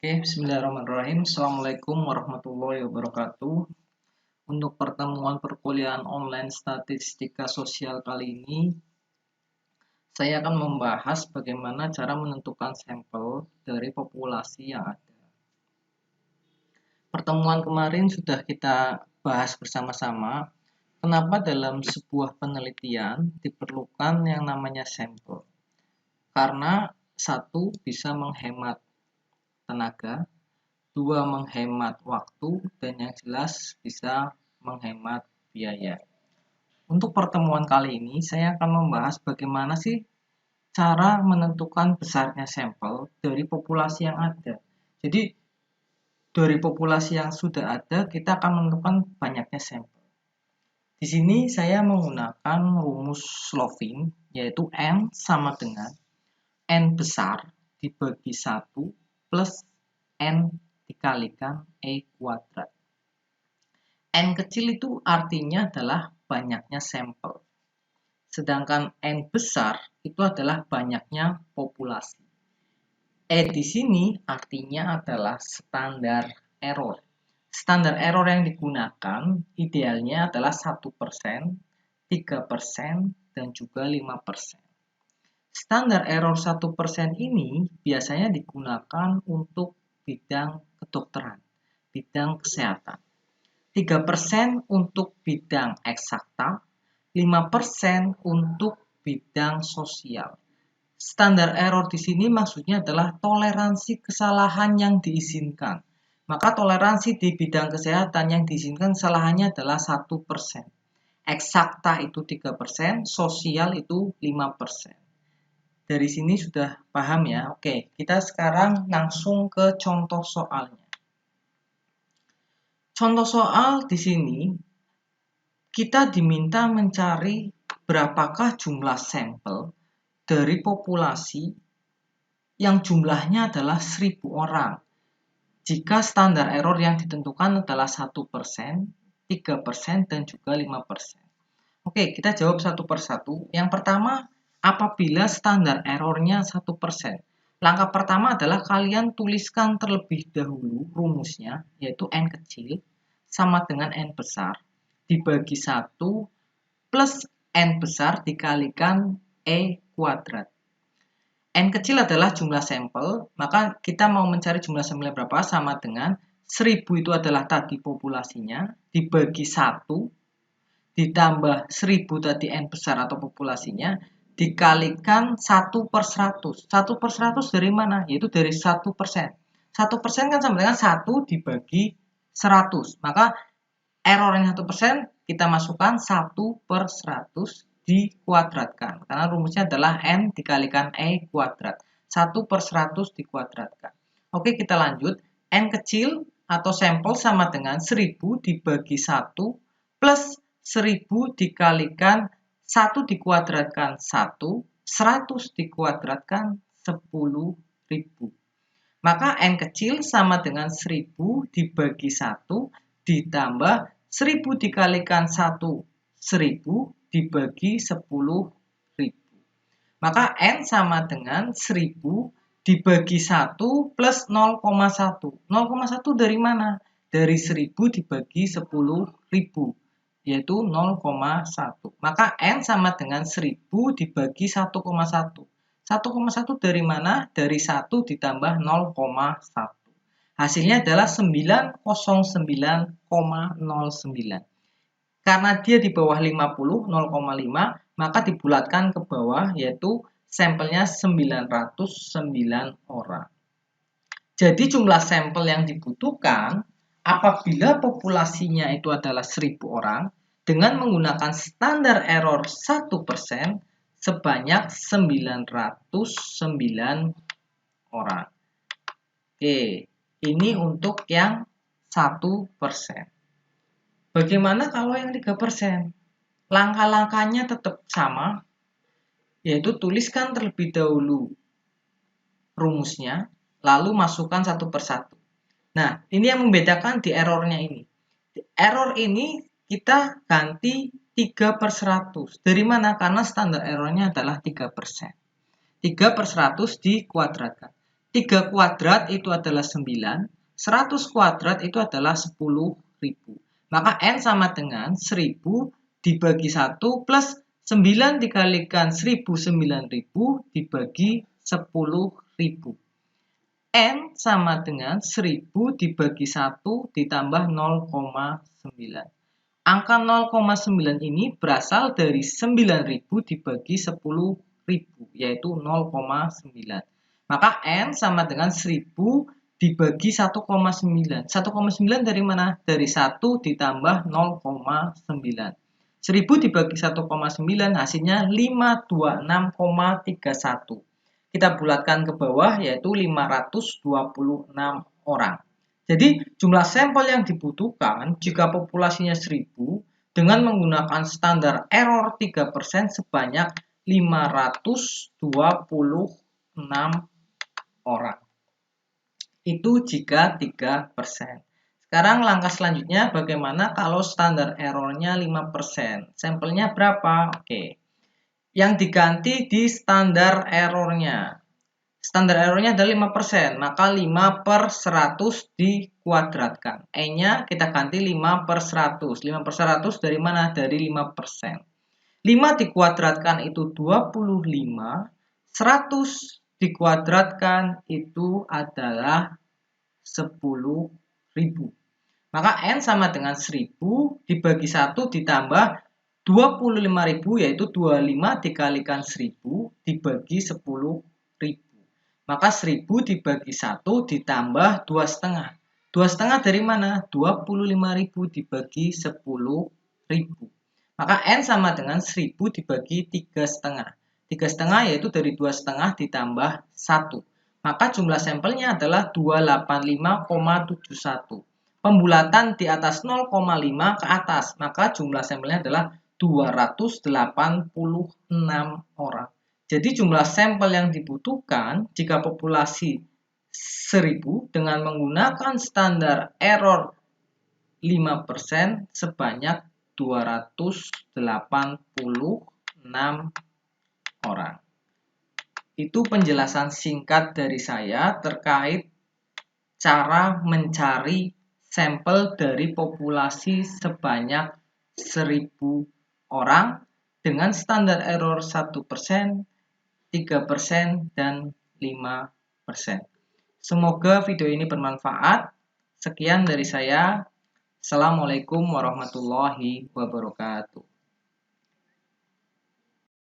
Bismillahirrahmanirrahim. Assalamualaikum warahmatullahi wabarakatuh. Untuk pertemuan perkuliahan online statistika sosial kali ini, saya akan membahas bagaimana cara menentukan sampel dari populasi yang ada. Pertemuan kemarin sudah kita bahas bersama-sama, kenapa dalam sebuah penelitian diperlukan yang namanya sampel. Karena satu, bisa menghemat tenaga, dua, menghemat waktu, dan yang jelas bisa menghemat biaya. Untuk pertemuan kali ini, saya akan membahas bagaimana sih cara menentukan besarnya sampel dari populasi yang ada. Jadi, dari populasi yang sudah ada, kita akan menentukan banyaknya sampel. Di sini saya menggunakan rumus Slovin, yaitu N sama dengan N besar dibagi 1 plus N dikalikan E kuadrat. N kecil itu artinya adalah banyaknya sampel. Sedangkan N besar itu adalah banyaknya populasi. E di sini artinya adalah standar error. Standar error yang digunakan idealnya adalah 1%, 3%, dan juga 5%. Standar error 1% ini biasanya digunakan untuk bidang kedokteran, bidang kesehatan. 3% untuk bidang eksakta, 5% untuk bidang sosial. Standar error di sini maksudnya adalah toleransi kesalahan yang diizinkan. Maka toleransi di bidang kesehatan yang diizinkan kesalahannya adalah 1%. Eksakta itu 3%, sosial itu 5%. Dari sini sudah paham ya? Oke, kita sekarang langsung ke contoh soalnya. Contoh soal di sini, kita diminta mencari berapakah jumlah sampel dari populasi yang jumlahnya adalah 1000 orang. Jika standar error yang ditentukan adalah 1%, 3%, dan juga 5%. Oke, kita jawab satu persatu. Yang pertama, apabila standar errornya 1%. Langkah pertama adalah kalian tuliskan terlebih dahulu rumusnya, yaitu N kecil sama dengan N besar dibagi 1 plus N besar dikalikan E kuadrat. N kecil adalah jumlah sampel, maka kita mau mencari jumlah sampelnya berapa sama dengan 1000 itu adalah tadi populasinya, dibagi 1, ditambah 1000 tadi N besar atau populasinya, dikalikan 1/100. 1/100 dari mana? Yaitu dari 1%. 1% kan sama dengan 1 dibagi 100. Maka errornya 1%, kita masukkan 1/100 dikuadratkan. Karena rumusnya adalah N dikalikan E kuadrat. 1/100 dikuadratkan. Oke, kita lanjut. N kecil atau sampel sama dengan 1000 dibagi 1 plus 1000 dikalikan 1 dikuadratkan 1, 100 dikuadratkan 10.000. Maka N kecil sama dengan 1000 dibagi 1 ditambah 1000 dikalikan 1, 1000 dibagi 10.000. Maka N sama dengan 1000 dibagi 1 plus 0,1. 0,1 dari mana? Dari 1000 dibagi 10.000, yaitu 0,1. Maka N sama dengan 1000 dibagi 1,1. 1,1 dari mana? Dari 1 ditambah 0,1. Hasilnya adalah 909,09. Karena dia di bawah 50, 0,5, maka dibulatkan ke bawah, yaitu sampelnya 909 orang. Jadi jumlah sampel yang dibutuhkan apabila populasinya itu adalah 1000 orang dengan menggunakan standar error 1% sebanyak 909 orang. Oke, ini untuk yang 1%. Bagaimana kalau yang 3%? Langkah-langkahnya tetap sama, yaitu tuliskan terlebih dahulu rumusnya, lalu masukkan satu persatu. Nah, ini yang membedakan di errornya ini. Di error ini kita ganti 3/100. Dari mana? Karena standar errornya adalah 3%. 3/100 dikuadratkan. 3 kuadrat itu adalah 9, 100 kuadrat itu adalah 10.000. Maka N sama dengan 1000 dibagi 1 plus 9 dikalikan 1000 9.000 dibagi 10.000. N sama dengan 1000 dibagi 1 ditambah 0,9. Angka 0,9 ini berasal dari 9.000 dibagi 10.000, yaitu 0,9. Maka N sama dengan 1000 dibagi 1,9. 1,9 dari mana? Dari 1 ditambah 0,9. 1000 dibagi 1,9 hasilnya 526,31. Kita bulatkan ke bawah yaitu 526 orang. Jadi jumlah sampel yang dibutuhkan jika populasinya 1000 dengan menggunakan standar error 3% sebanyak 526 orang. Itu jika 3%. Sekarang langkah selanjutnya bagaimana kalau standar errornya 5%. Sampelnya berapa? Oke. Yang diganti di standar errornya. Standar errornya adalah 5%, maka 5 per 100 dikuadratkan. E-nya kita ganti 5 per 100. 5 per 100 dari mana? Dari 5%. 5 dikuadratkan itu 25. 100 dikuadratkan itu adalah 10.000. Maka N sama dengan 1000 dibagi 1 ditambah 25.000, yaitu 25 dikalikan 1000 dibagi 10.000. Maka 1000 dibagi 1 ditambah 2,5. 2,5 dari mana? 25.000 dibagi 10.000. Maka N sama dengan 1000 dibagi 3,5. 3,5 yaitu dari 2,5 ditambah 1. Maka jumlah sampelnya adalah 285,71. Pembulatan di atas 0,5 ke atas, maka jumlah sampelnya adalah 286 orang. Jadi jumlah sampel yang dibutuhkan jika populasi 1000 dengan menggunakan standar error 5% sebanyak 286 orang. Itu penjelasan singkat dari saya terkait cara mencari sampel dari populasi sebanyak 1000 orang dengan standar error 1%, 3%, dan 5%. Semoga video ini bermanfaat. Sekian dari saya. Assalamualaikum warahmatullahi wabarakatuh.